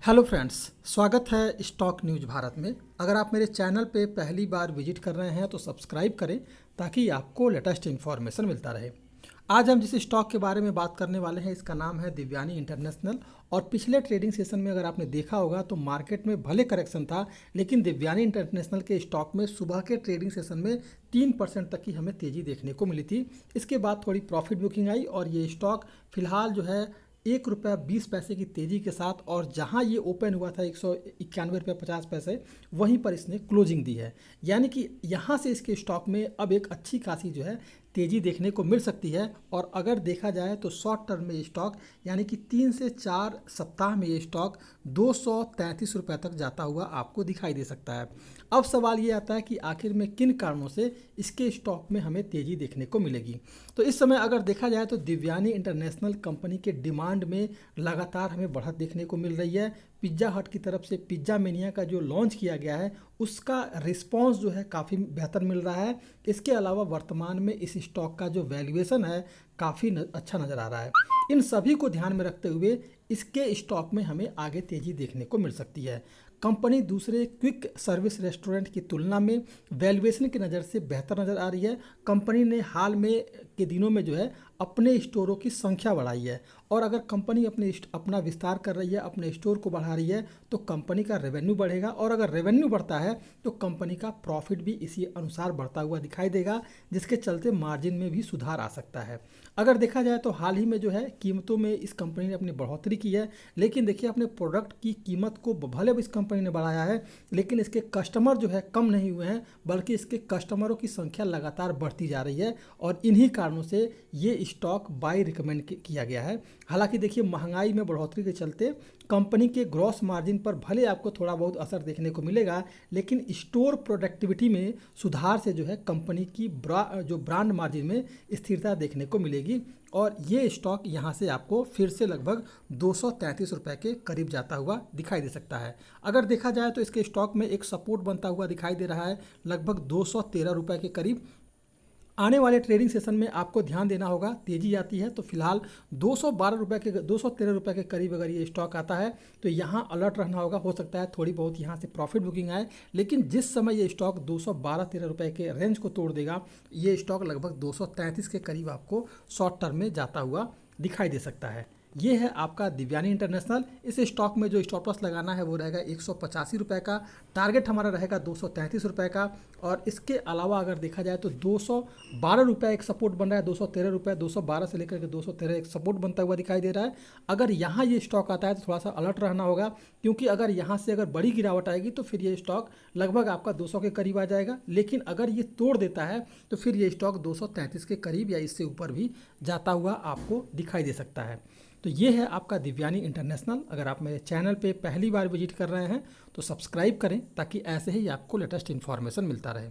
Hello friends, स्वागत है stock news Bharat में। अगर आप मेरे चैनल पे पहली बार विजिट कर रहे हैं तो सब्सक्राइब करें ताकि आपको लेटेस्ट इन्फॉर्मेशन मिलता रहे। आज हम जिस स्टॉक के बारे में बात करने वाले हैं इसका नाम है दिव्यानी इंटरनेशनल। और पिछले ट्रेडिंग सेशन में अगर आपने देखा होगा तो मार्केट में भले करेक्शन था, लेकिन दिव्यानी इंटरनेशनल के स्टॉक में सुबह के ट्रेडिंग सेशन में 3% तक की हमें तेज़ी देखने को मिली थी। इसके बाद थोड़ी प्रॉफिट बुकिंग आई और ये स्टॉक फिलहाल जो है ₹1.20 की तेज़ी के साथ, और जहां ये ओपन हुआ था ₹191.50, वहीं पर इसने क्लोजिंग दी है। यानी कि यहां से इसके स्टॉक में अब एक अच्छी खासी जो है तेज़ी देखने को मिल सकती है। और अगर देखा जाए तो शॉर्ट टर्म में ये स्टॉक यानी कि 3 से 4 सप्ताह में ये स्टॉक ₹233 तक जाता हुआ आपको दिखाई दे सकता है। अब सवाल ये आता है कि आखिर में किन कारणों से इसके स्टॉक में हमें तेज़ी देखने को मिलेगी। तो इस समय अगर देखा जाए तो दिव्यानी इंटरनेशनल कंपनी के डिमांड में लगातार हमें बढ़त देखने को मिल रही है। पिज़्ज़ा हट की तरफ से पिज़्ज़ा मेनिया का जो लॉन्च किया गया है उसका रिस्पांस जो है काफ़ी बेहतर मिल रहा है। इसके अलावा वर्तमान में इस स्टॉक का जो वैल्यूएशन है काफ़ी अच्छा नज़र आ रहा है। इन सभी को ध्यान में रखते हुए इसके स्टॉक में हमें आगे तेज़ी देखने को मिल सकती है। कंपनी दूसरे क्विक सर्विस रेस्टोरेंट की तुलना में वैल्यूएशन की नज़र से बेहतर नज़र आ रही है। कंपनी ने हाल में के दिनों में जो है अपने स्टोरों की संख्या बढ़ाई है, और अगर कंपनी अपना विस्तार कर रही है, अपने स्टोर को बढ़ा रही है, तो कंपनी का रेवेन्यू बढ़ेगा, और अगर रेवेन्यू बढ़ता है तो कंपनी का प्रॉफिट भी इसी अनुसार बढ़ता हुआ दिखाई देगा, जिसके चलते मार्जिन में भी सुधार आ सकता है। अगर देखा जाए तो हाल ही में जो है कीमतों में इस कंपनी ने अपनी बढ़ोतरी की है, लेकिन देखिए अपने प्रोडक्ट की कीमत को भले इस कंपनी ने बढ़ाया है, लेकिन इसके कस्टमर जो है कम नहीं हुए हैं, बल्कि इसके कस्टमरों की संख्या लगातार बढ़ती जा रही है, और इन्हीं कारणों से ये स्टॉक बाय रिकमेंड किया गया है। हालांकि देखिए महंगाई में बढ़ोतरी के चलते कंपनी के ग्रॉस मार्जिन पर भले आपको थोड़ा बहुत असर देखने को मिलेगा, लेकिन स्टोर प्रोडक्टिविटी में सुधार से जो है कंपनी की जो ब्रांड मार्जिन में स्थिरता देखने को मिलेगी, और ये स्टॉक यहाँ से आपको फिर से लगभग ₹233 के करीब जाता हुआ दिखाई दे सकता है। अगर देखा जाए तो इसके स्टॉक में एक सपोर्ट बनता हुआ दिखाई दे रहा है लगभग ₹213 के करीब। आने वाले ट्रेडिंग सेशन में आपको ध्यान देना होगा, तेजी आती है तो फिलहाल ₹213 के करीब अगर ये स्टॉक आता है तो यहाँ अलर्ट रहना होगा। हो सकता है थोड़ी बहुत यहाँ से प्रॉफिट बुकिंग आए, लेकिन जिस समय ये स्टॉक ₹213 के रेंज को तोड़ देगा, ये स्टॉक लगभग 233 के करीब आपको शॉर्ट टर्म में जाता हुआ दिखाई दे सकता है। ये है आपका दिव्यानी इंटरनेशनल। इस स्टॉक में जो स्टॉप लॉस लगाना है वो रहेगा ₹185 का। टारगेट हमारा रहेगा ₹233 का। और इसके अलावा अगर देखा जाए तो ₹212 एक सपोर्ट बन रहा है, ₹213, 212 से लेकर के 213 एक सपोर्ट बनता हुआ दिखाई दे रहा है। अगर यहाँ ये स्टॉक आता है तो थोड़ा सा अलर्ट रहना होगा, क्योंकि अगर यहाँ से अगर बड़ी गिरावट आएगी तो फिर ये स्टॉक लगभग आपका 200 के करीब आ जाएगा, लेकिन अगर ये तोड़ देता है तो फिर ये स्टॉक 233 के करीब या इससे ऊपर भी जाता हुआ आपको दिखाई दे सकता है। तो ये है आपका दिव्यानी इंटरनेशनल। अगर आप मेरे चैनल पे पहली बार विजिट कर रहे हैं तो सब्सक्राइब करें ताकि ऐसे ही आपको लेटेस्ट इन्फॉर्मेशन मिलता रहे।